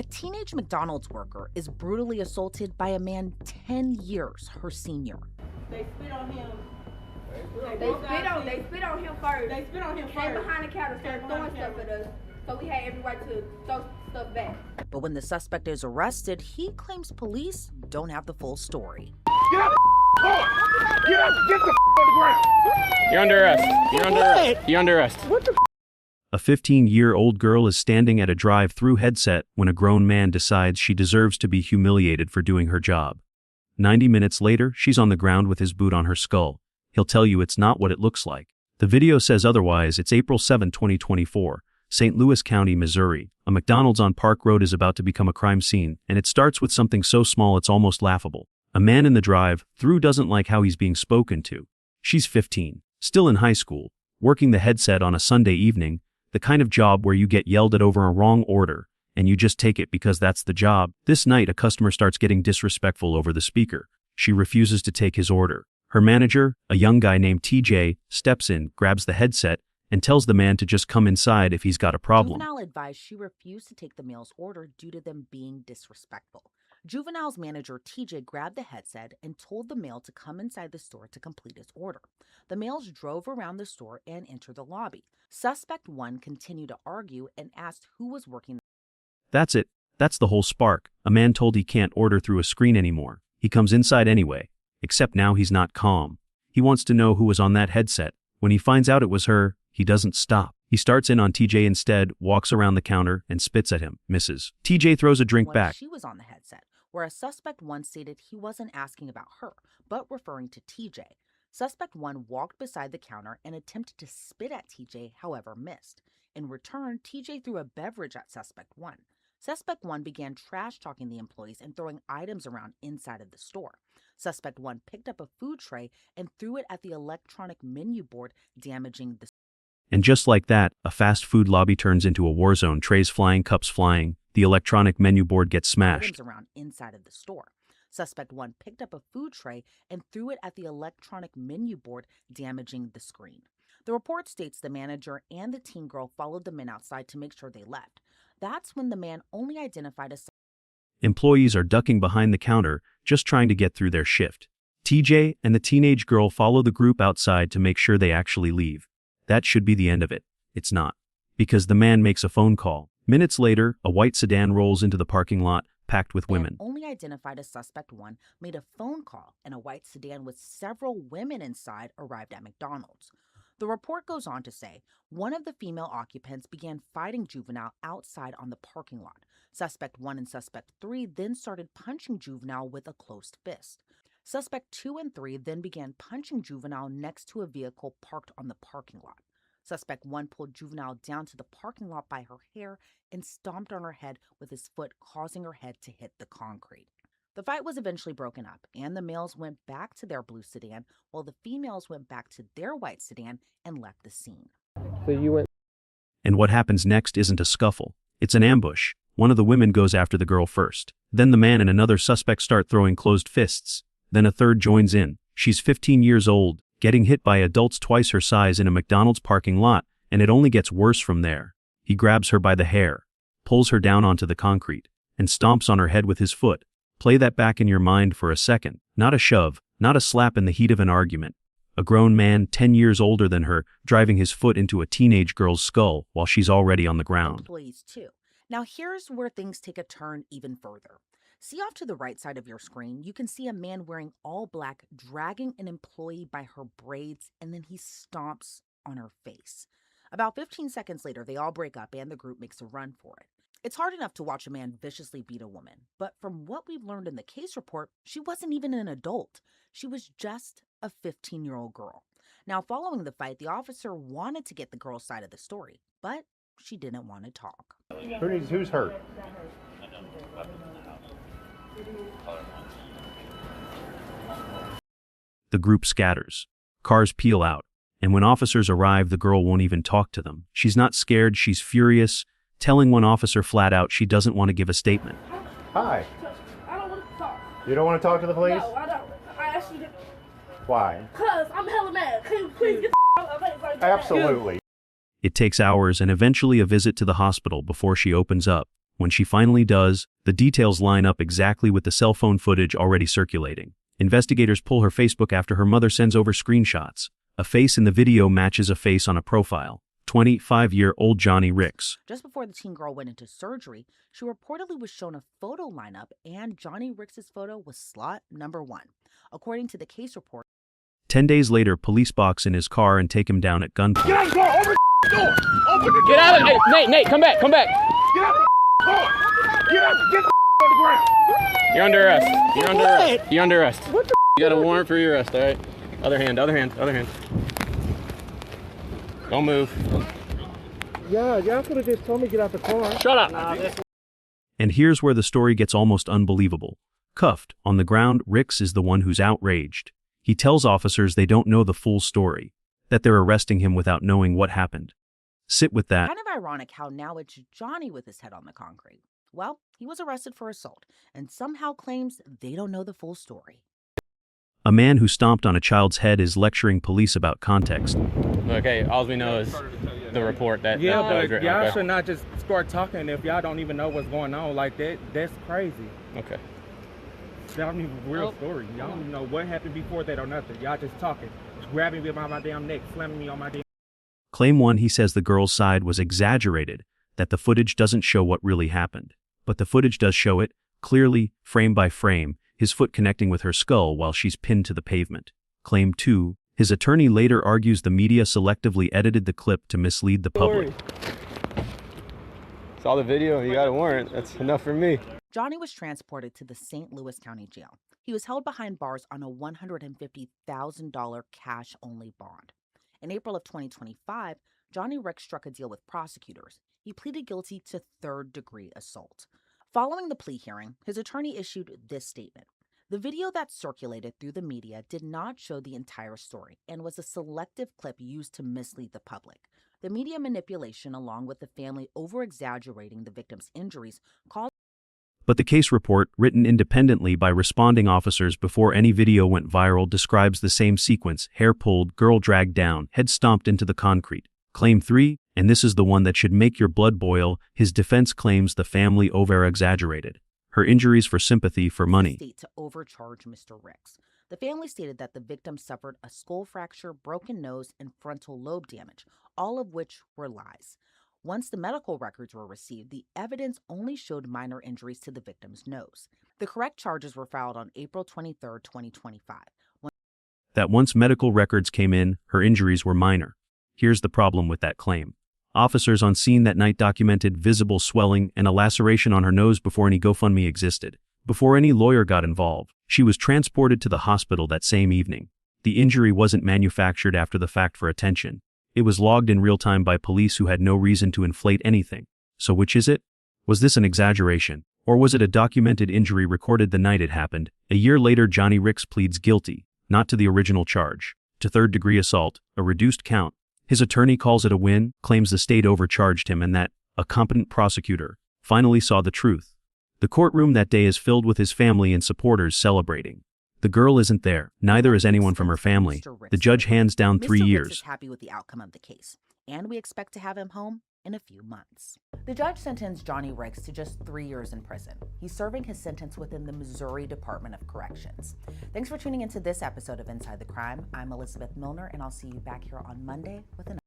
A teenage McDonald's worker is brutally assaulted by a man 10 years her senior. They spit on him. They spit on him first. They spit on him Came first. behind the counter, started throwing stuff at us. So we had every right to throw stuff back. But when the suspect is arrested, he claims police don't have the full story. Get out the car! Get the on the ground! You're under arrest. You're under arrest. You're under arrest. A 15-year-old girl is standing at a drive-thru headset when a grown man decides she deserves to be humiliated for doing her job. 90 minutes later, she's on the ground with his boot on her skull. He'll tell you it's not what it looks like. The video says otherwise. It's April 7, 2024, St. Louis County, Missouri. A McDonald's on Park Road is about to become a crime scene, and it starts with something so small it's almost laughable. A man in the drive-thru doesn't like how he's being spoken to. She's 15, still in high school, working the headset on a Sunday evening, the kind of job where you get yelled at over a wrong order, and you just take it because that's the job. This night, a customer starts getting disrespectful over the speaker. She refuses to take his order. Her manager, a young guy named TJ, steps in, grabs the headset, and tells the man to just come inside if he's got a problem. Juvenile advised she refused to take the male's order due to them being disrespectful. Juvenile's manager, TJ, grabbed the headset and told the male to come inside the store to complete his order. The males drove around the store and entered the lobby. Suspect 1 continued to argue and asked who was working. That's it. That's the whole spark. A man told he can't order through a screen anymore. He comes inside anyway. Except now he's not calm. He wants to know who was on that headset. When he finds out it was her, he doesn't stop. He starts in on TJ instead, walks around the counter, and spits at him. Misses. TJ throws a drink back. She was on the headset, whereas Suspect 1 stated he wasn't asking about her, but referring to TJ. Suspect 1 walked beside the counter and attempted to spit at TJ, however missed. In return, TJ threw a beverage at Suspect 1. Suspect 1 began trash-talking the employees and throwing items around inside of the store. Suspect 1 picked up a food tray and threw it at the electronic menu board, damaging the... And just like that, a fast food lobby turns into a war zone. Trays flying, cups flying, the electronic menu board gets smashed. Items around inside of the store. Suspect 1 picked up a food tray and threw it at the electronic menu board, damaging the screen. The report states the manager and the teen girl followed the men outside to make sure they left. That's when the man only identified as... Employees are ducking behind the counter, just trying to get through their shift. TJ and the teenage girl follow the group outside to make sure they actually leave. That should be the end of it. It's not. Because the man makes a phone call. Minutes later, a white sedan rolls into the parking lot, packed with women. Only identified as Suspect 1 made a phone call, and a white sedan with several women inside arrived at McDonald's. The report goes on to say one of the female occupants began fighting Juvenile outside on the parking lot. Suspect 1 and Suspect 3 then started punching Juvenile with a closed fist. Suspect 2 and 3 then began punching Juvenile next to a vehicle parked on the parking lot. Suspect 1 pulled Juvenile down to the parking lot by her hair and stomped on her head with his foot, causing her head to hit the concrete. The fight was eventually broken up, and the males went back to their blue sedan, while the females went back to their white sedan and left the scene. So you went. And what happens next isn't a scuffle. It's an ambush. One of the women goes after the girl first. Then the man and another suspect start throwing closed fists. Then a third joins in. She's 15 years old, getting hit by adults twice her size in a McDonald's parking lot, and it only gets worse from there. He grabs her by the hair, pulls her down onto the concrete, and stomps on her head with his foot. Play that back in your mind for a second. Not a shove, not a slap in the heat of an argument. A grown man 10 years older than her driving his foot into a teenage girl's skull while she's already on the ground. Employees too. Now here's where things take a turn even further. See off to the right side of your screen, you can see a man wearing all black dragging an employee by her braids, and then he stomps on her face. About 15 seconds later, they all break up and the group makes a run for it. It's hard enough to watch a man viciously beat a woman, but from what we've learned in the case report, she wasn't even an adult. She was just a 15-year-old girl. Now, following the fight, the officer wanted to get the girl's side of the story, but she didn't want to talk. Who's hurt? The group scatters. Cars peel out. And when officers arrive, the girl won't even talk to them. She's not scared, she's furious, telling one officer flat out she doesn't want to give a statement. Hi. I don't want to talk. You don't want to talk to the police? No, I don't. I asked you to. Why? Cause I'm hella mad. Can you please get the out of my face like that? Absolutely. It takes hours and eventually a visit to the hospital before she opens up. When she finally does, the details line up exactly with the cell phone footage already circulating. Investigators pull her Facebook after her mother sends over screenshots. A face in the video matches a face on a profile. 25-year-old Johnny Ricks. Just before the teen girl went into surgery, she reportedly was shown a photo lineup, and Johnny Ricks's photo was slot number 1. According to the case report, 10 days later, police box in his car and take him down at gunpoint. Get out of the car! Open the door! Open the door! Get out of it! Hey, Nate, come back, come back. Get out the car! Get out! Get the on the ground! You're under arrest. You're under arrest. You're under arrest. You got a warrant for your arrest, all right? Other hand, other hand, other hand. Don't move. Yeah, y'all could have just told me to get out the car. Shut up. And here's where the story gets almost unbelievable. Cuffed, on the ground, Ricks is the one who's outraged. He tells officers they don't know the full story, that they're arresting him without knowing what happened. Sit with that. kind of ironic how now it's Johnny with his head on the concrete. Well, he was arrested for assault and somehow claims they don't know the full story. A man who stomped on a child's head is lecturing police about context. Okay, all we know is the report that. Yeah, that was but written. y'all Okay. should not just start talking if y'all don't even know what's going on like that. That's crazy. Okay. Y'all don't even real story. Y'all don't even know what happened before that or nothing. Y'all just talking. Just grabbing me by my damn neck, slamming me on my damn. Claim 1, he says the girl's side was exaggerated, that the footage doesn't show what really happened. But the footage does show it, clearly, frame by frame, his foot connecting with her skull while she's pinned to the pavement. Claim 2, his attorney later argues the media selectively edited the clip to mislead the public. Saw the video, you got a warrant. That's enough for me. Johnny was transported to the St. Louis County Jail. He was held behind bars on a $150,000 cash-only bond. In April of 2025, Johnny Ricks struck a deal with prosecutors. He pleaded guilty to third-degree assault. Following the plea hearing, his attorney issued this statement. The video that circulated through the media did not show the entire story and was a selective clip used to mislead the public. The media manipulation, along with the family over-exaggerating the victim's injuries, caused. But the case report, written independently by responding officers before any video went viral, describes the same sequence: hair pulled, girl dragged down, head stomped into the concrete. Claim 3, and this is the one that should make your blood boil, his defense claims the family over-exaggerated her injuries for sympathy for money. State to overcharge Mr. Ricks. The family stated that the victim suffered a skull fracture, broken nose, and frontal lobe damage, all of which were lies. Once the medical records were received, the evidence only showed minor injuries to the victim's nose. The correct charges were filed on April 23, 2025. That once medical records came in, her injuries were minor. Here's the problem with that claim. Officers on scene that night documented visible swelling and a laceration on her nose before any GoFundMe existed. Before any lawyer got involved, she was transported to the hospital that same evening. The injury wasn't manufactured after the fact for attention. It was logged in real time by police who had no reason to inflate anything. So which is it? Was this an exaggeration? Or was it a documented injury recorded the night it happened? A year later, Johnny Ricks pleads guilty, not to the original charge, to third-degree assault, a reduced count. His attorney calls it a win, claims the state overcharged him and that a competent prosecutor finally saw the truth. The courtroom that day is filled with his family and supporters celebrating. The girl isn't there, neither is anyone from her family. The judge hands down 3 Mr. Ricks years. is happy with the outcome of the case, and we expect to have him home in a few months. The judge sentenced Johnny Ricks to just 3 years in prison. He's serving his sentence within the Missouri Department of Corrections. Thanks for tuning into this episode of Inside the Crime. I'm Elizabeth Milner, and I'll see you back here on Monday with another.